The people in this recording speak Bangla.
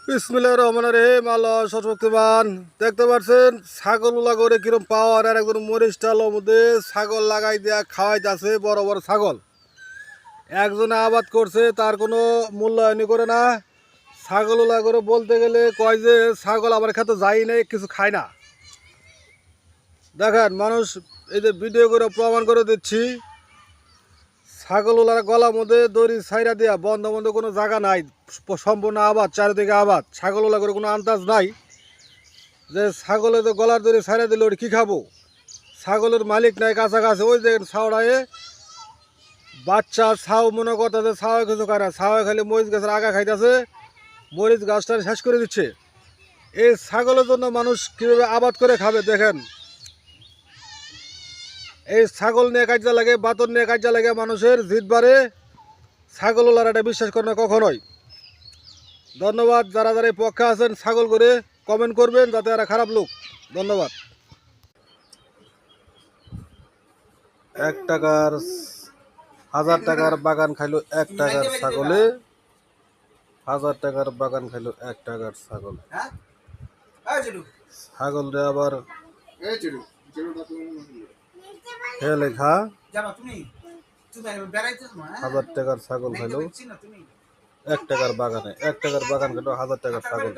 বিসমিল্লাহির রহমানির রহিম। আল্লাহ সর্বশক্তিমান। দেখতে পাচ্ছেন ছাগলগুলা করে কিরম পাওয়ার, আর একজন মরিচ ডালের মধ্যে ছাগল লাগাই দেয়া খাওয়াইতেছে। বড় বড় ছাগল একজনে আবাদ করছে, তার কোনো মূল্যায়নই করে না। ছাগলগুলা করে বলতে গেলে কয় যে ছাগল আমার খেতে যাই নাই, কিছু খায় না। দেখেন মানুষ এই যে ভিডিও করে প্রমাণ করে দিচ্ছি। ছাগলগুলার গলার মধ্যে দড়ি ছাইরা দেওয়া, বন্ধ বন্ধ কোনো জায়গা নাই, সম্পূর্ণ আবাদ, চারিদিকে আবাদ। ছাগলগুলা করে কোনো আন্দাজ নাই যে ছাগলের তো গলার দড়ি ছাইরা দিলে ওটা কী খাবো। ছাগলের মালিক নাই কাছাকাছি। ওই যে ছাওড়ায় বাচ্চা ছাও মনে করতেছে, ছাওয়া কিছু খায় না, ছাওয়া খালি মরিচ গাছের আগা খাইতেছে, মরিচ গাছটা শেষ করে দিচ্ছে। এই ছাগলের জন্য মানুষ কীভাবে আবাদ করে খাবে দেখেন। এই ছাগল নিয়ে কাজে লাগে, বাতর নিয়ে কাজে লাগে, মানুষের জিদ বাড়ে। ছাগলওয়ালার এটা বিশ্বাস করে না কখনোই। ধন্যবাদ। যারা যারা এই পক্ষে আছেন ছাগল করে কমেন্ট করবেন, যাতে এরা খারাপ লোক। ধন্যবাদ। 1 টাকার 1000 টাকার বাগান খাইলো 1 টাকার ছাগলে। 1000 টাকার বাগান খাইলো 1 টাকার ছাগল। ছাগল রে আবার লেখা 1000 টাকার ছাগল খাইলো 1 টাকার বাগানে। 1 টাকার বাগান খাইলো 1000 টাকার ছাগল।